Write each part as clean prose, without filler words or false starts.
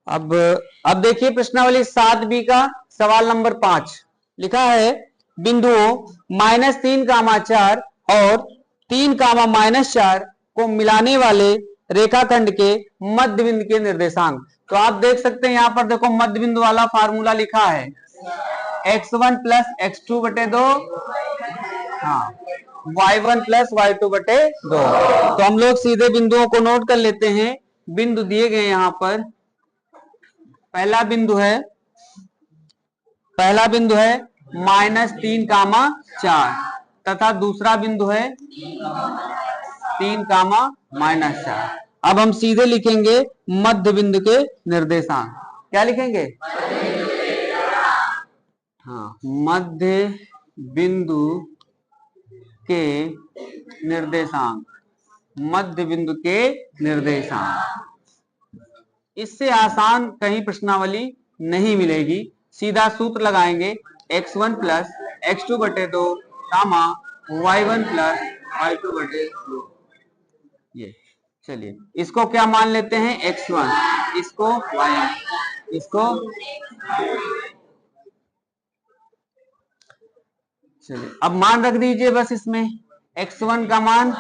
अब अब देखिए प्रश्नावली 7B का सवाल नंबर 5 लिखा है बिंदुओं -3, 4 और 3, -4 को मिलाने वाले रेखाखंड के मध्य बिंदु के निर्देशांक। तो आप देख सकते हैं यहाँ पर देखो मध्य बिंदु वाला फार्मूला लिखा है x1 + x2 बटे 2, हाँ y1 + y2 बटे 2। तो हम लोग सीधे बिंदुओं को नोट कर लेते हैं। बिंदु दिए गए यहाँ पर पहला बिंदु है -3, 4 तथा दूसरा बिंदु है 3, -4। अब हम सीधे लिखेंगे मध्य बिंदु के निर्देशांक। क्या लिखेंगे? हाँ, मध्य बिंदु के निर्देशांक, मध्य बिंदु के निर्देशांक। इससे आसान कहीं प्रश्नावली नहीं मिलेगी। सीधा सूत्र लगाएंगे x1 + x2 बटे 2, y1 + y2 बटे 2। ये चलिए इसको क्या मान लेते हैं x1, इसको y1, इसको चलिए अब मान रख दीजिए बस इसमें x1 का मान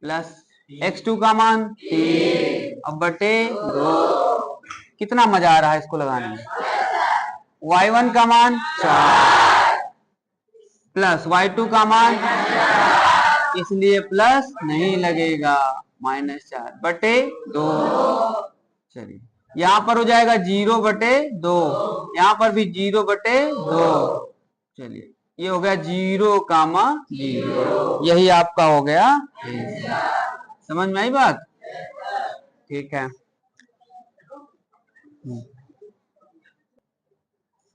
प्लस x2 का मान 3 अब बटे 2। कितना मजा आ रहा है इसको लगाने में। y1 का मान 4 प्लस y2 का मान, इसलिए प्लस नहीं लगेगा, -4 बटे 2। चलिए यहां पर हो जाएगा 0 बटे 2, यहां पर भी 0 बटे 2। चलिए ये हो गया 0, 0। यही आपका हो गया। समझ में आई बात? ठीक है।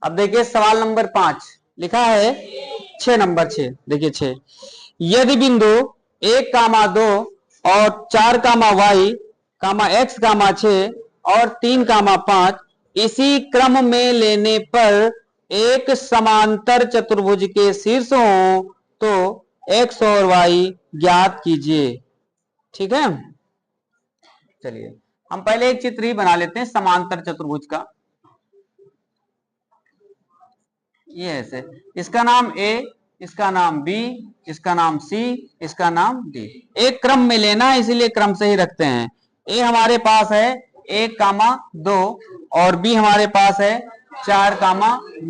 अब देखिए सवाल नंबर 5 लिखा है 6 नंबर 6, देखिए 6। यदि बिंदु 1, 2 और 4, y, x, 6 और 3, 5 इसी क्रम में लेने पर एक समांतर चतुर्भुज के शीर्ष हो तो x और y ज्ञात कीजिए। ठीक है, चलिए हम पहले एक चित्र ही बना लेते हैं समांतर चतुर्भुज का। ये ऐसे, इसका नाम A, इसका नाम B, इसका नाम C, इसका नाम D। एक क्रम में लेना है इसीलिए क्रम से ही रखते हैं। A हमारे पास है 1, 2 और B हमारे पास है 4,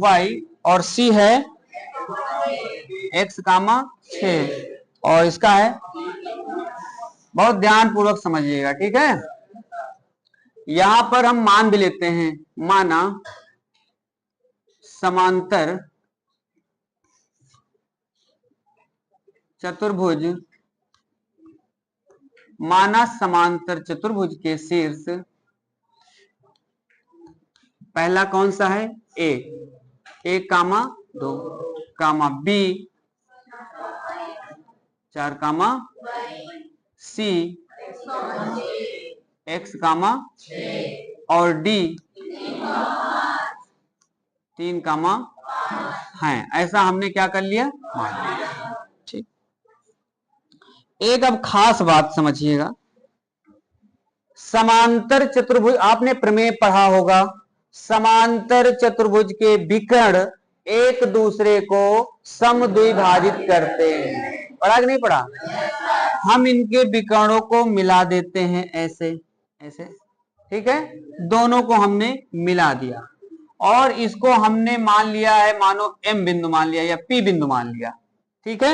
y और C है x, 6 और इसका है। बहुत ध्यान पूर्वक समझिएगा, ठीक है। यहां पर हम मान भी लेते हैं, माना समांतर चतुर्भुज, माना समांतर चतुर्भुज के शीर्ष पहला कौन सा है? A, 1, 2, B, 4, C, x, और D 3, है। ऐसा हमने क्या कर लिया? ठीक। एक अब खास बात समझिएगा, समांतर चतुर्भुज आपने प्रमेय पढ़ा होगा। समांतर चतुर्भुज के विकर्ण एक दूसरे को समद्विभाजित करते हैं। पढ़ा कि नहीं पढ़ा? हम इनके विकर्णों को मिला देते हैं ऐसे ऐसे, ठीक है। दोनों को हमने मिला दिया और इसको हमने मान लिया है, मानो M बिंदु मान लिया या P बिंदु मान लिया, ठीक है।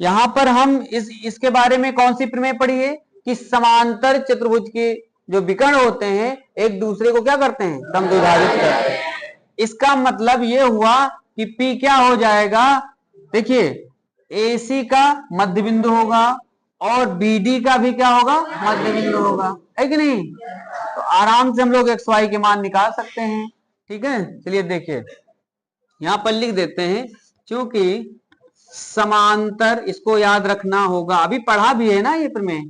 यहां पर हम इसके बारे में कौन सी प्रमेय पढ़ी है कि समांतर चतुर्भुज के जो विकर्ण होते हैं एक दूसरे को क्या करते हैं? समद्विभाजित करते हैं। इसका मतलब यह हुआ कि P क्या हो जाएगा? देखिए AC का मध्य बिंदु होगा और BD का भी क्या होगा? मध्य बिंदु होगा, है कि नहीं? तो आराम से हम लोग x, y के मान निकाल सकते हैं, ठीक है। चलिए देखिए यहां पर लिख देते हैं, क्योंकि समांतर, इसको याद रखना होगा, अभी पढ़ा भी है ना ये प्रमेय,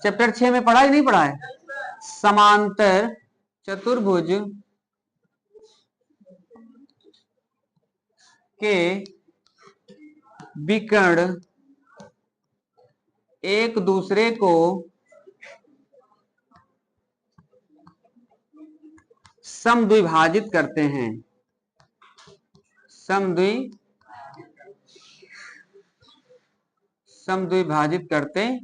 चैप्टर 6 में पढ़ा ही नहीं पढ़ा है। समांतर चतुर्भुज के विकर्ण एक दूसरे को समद्विभाजित करते हैं, समद्विभाजित करते हैं।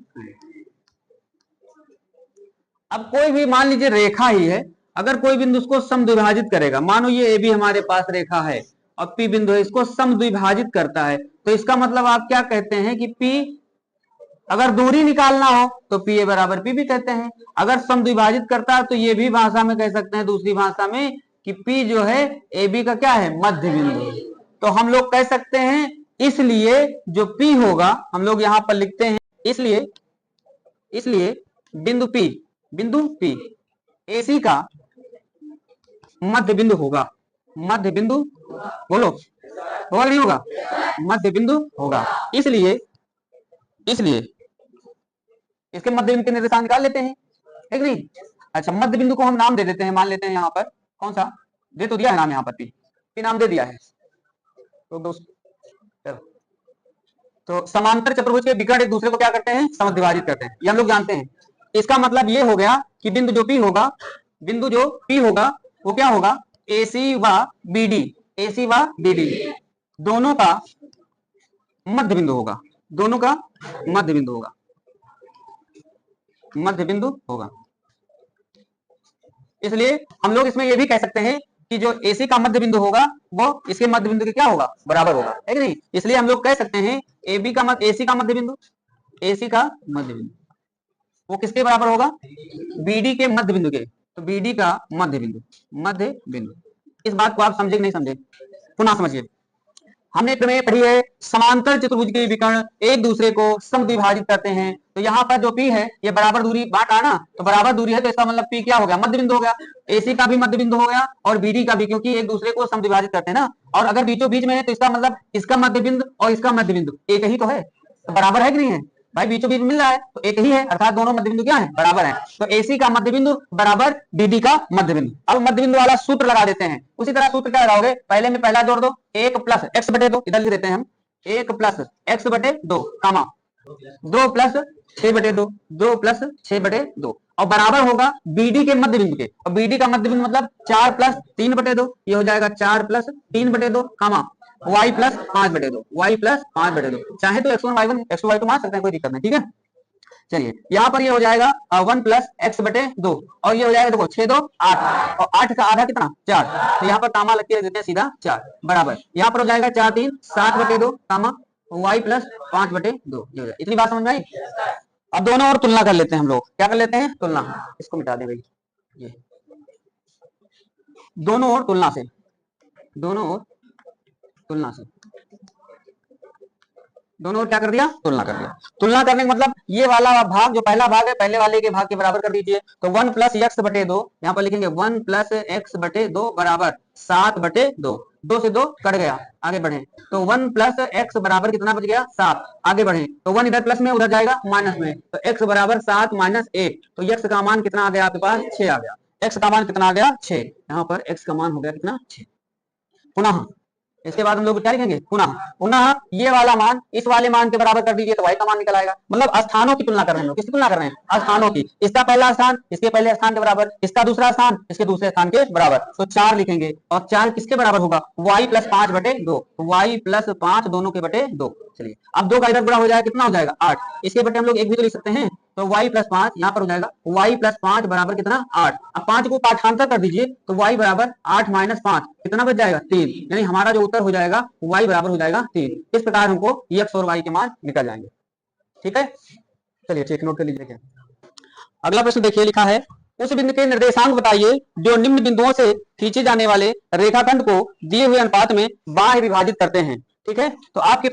अब कोई भी मान लीजिए रेखा ही है, अगर कोई बिंदु उसको समद्विभाजित करेगा, मानो ये ए बी हमारे पास रेखा है और पी बिंदु है, इसको समद्विभाजित करता है, तो इसका मतलब आप क्या कहते हैं कि पी, अगर दूरी निकालना हो तो पी ए बराबर पी भी कहते हैं। अगर समद्विभाजित करता है तो ये भी भाषा में कह सकते हैं, दूसरी भाषा में, कि पी जो है ए बी का क्या है, मध्य बिंदु। तो हम लोग कह सकते हैं, इसलिए जो पी होगा हम लोग यहां पर लिखते हैं, इसलिए बिंदु पी एसी का मध्य बिंदु होगा। मध्य बिंदु बोलो, होगा नहीं होगा, मध्य बिंदु होगा। इसलिए इसके मध्य बिंदु के निर्देशांक निकाल लेते हैं, है कि नहीं। अच्छा, मध्य बिंदु को हम नाम दे देते हैं, मान लेते हैं यहाँ पर कौन सा, दे तो दिया है नाम, यहाँ पर पी नाम दे दिया है। तो समांतर चतुर्भुज के विकर्ण एक दूसरे को क्या करते हैं, समद्विभाजित करते हैं, ये हम लोग जानते हैं। इसका मतलब ये हो गया कि बिंदु जो पी होगा वो क्या होगा, एसी व बीडी दोनों का मध्य बिंदु होगा, मध्य बिंदु होगा। इसलिए हम लोग इसमें ये भी कह सकते हैं कि जो एसी का मध्य बिंदु होगा वो इसके मध्य बिंदु के क्या होगा, बराबर होगा, है कि नहीं। इसलिए हम लोग कह सकते हैं एसी का मध्य बिंदु वो किसके बराबर होगा, बीडी के मध्य बिंदु के। तो बीडी का मध्य बिंदु। इस बात को आप समझे कि नहीं समझे, पुनः समझिए। हमने प्रमेय पढ़ी है, समांतर चतुर्भुज के विकर्ण एक दूसरे को समद्विभाजित करते हैं। तो यहाँ पर जो पी है ये बराबर दूरी बांटा ना, तो बराबर दूरी है, तो इसका मतलब पी क्या हो गया, मध्य बिंदु हो गया। एसी का भी मध्य बिंदु हो गया और बीडी का भी, क्योंकि एक दूसरे को समद्विभाजित करते हैं ना। और अगर बीचों बीच में है तो इसका मतलब इसका मध्य बिंदु और इसका मध्य बिंदु एक ही तो है, तो बराबर है कि नहीं है भाई, बीचों बीच मिल रहा है तो एक ही है, अर्थात दोनों मध्य बिंदु क्या है, बराबर है। तो एसी का मध्य बिंदु बराबर बीडी का मध्य बिंदु। अब मध्य बिंदु वाला सूत्र लगा देते हैं। उसी तरह सूत्र क्या लगाओगे, पहले में पहला जोड़ दो, 1 प्लस एक्स बटे 2, इधर लिख देते हैं हम 1 प्लस एक्स बटे 2 कामा 2 प्लस 6 बटे 2, 2 प्लस 6 बटे 2 और बराबर होगा बीडी के मध्य बिंदु के। और बीडी का मध्य बिंदु मतलब 4 प्लस 3 बटे 2, ये हो जाएगा 4 प्लस 3 बटे 2 कामा y प्लस 5 बटे 2, y प्लस 5 बटे 2। चाहे तो x1 y1 x2 y2 मान सकते हैं, कोई दिक्कत नहीं, ठीक है। चलिए यहाँ पर ये हो जाएगा 1 प्लस एक्स बटे 2 और ये हो जाएगा देखो 6 2 8 और 8 का आधा कितना 4, तो यहाँ पर कामा लग के देते हैं सीधा 4 बराबर। यहाँ पर हो जाएगा 4 3 7 बटे 2 कामा y प्लस 5 बटे 2। इतनी बात समझ में आई। अब दोनों और तुलना कर लेते हैं हम लोग, क्या कर लेते हैं, तुलना। इसको मिटा दें भाई, ये दोनों और तुलना से दोनों और क्या कर दिया, तुलना कर दिया। तुलना करने का मतलब ये वाला भाग जो पहला भाग है पहले वाले के भाग के बराबर कर दीजिए। तो 1 प्लस एक्स बटे 2, यहाँ पर लिखेंगे 1 प्लस एक्स बटे 2 बराबर 7 बटे 2, 2 से 2 कट गया, आगे बढ़े। तो 1 प्लस एक्स बराबर कितना बच गया 7, आगे बढ़े। तो 1 इधर प्लस में उधर जाएगा माइनस में, तो एक्स बराबर 7 माइनस 1, तो एक्स का मान कितना आ गया आपके पास 6 आ गया। एक्स का मान कितना आ गया 6, यहाँ पर एक्स का मान हो गया कितना 6। पुनः इसके बाद हम लोग क्या लिखेंगे, पुनः ये वाला मान इस वाले मान के बराबर कर दीजिए तो y का मान निकल आएगा। मतलब स्थानों की तुलना कर रहे हैं, किसकी तुलना कर रहे हैं, स्थानों की। इसका पहला स्थान इसके पहले स्थान के बराबर, इसका दूसरा स्थान इसके दूसरे स्थान के बराबर, तो 4 लिखेंगे। और 4 किसके बराबर होगा, y प्लस 5 बटे 2, y प्लस 5 दोनों के बटे 2। चलिए अब 2 का इधर गुणा हो जाएगा, कितना हो जाएगा 8, इसके बटे हम लोग 1 भी तो लिख सकते हैं। तो y प्लस 5 यहाँ पर हो जाएगा y प्लस 5 बराबर कितना 8। अब 5 को पाठांतर कर दीजिए तो y बराबर 8 माइनस 5 कितना बच जाएगा 3, यानी हमारा जो उत्तर हो जाएगा y बराबर हो जाएगा 3। इस प्रकार हमको x और y के मान निकल जाएंगे, ठीक है। चलिए ठीक, नोट कर लीजिए। अगला प्रश्न देखिए, लिखा है उस बिंदु के निर्देशांक बताइए जो निम्न बिंदुओं से खींचे जाने वाले रेखाखंड को दिए हुए अनुपात में बाह्य विभाजित करते हैं, ठीक है। तो आपके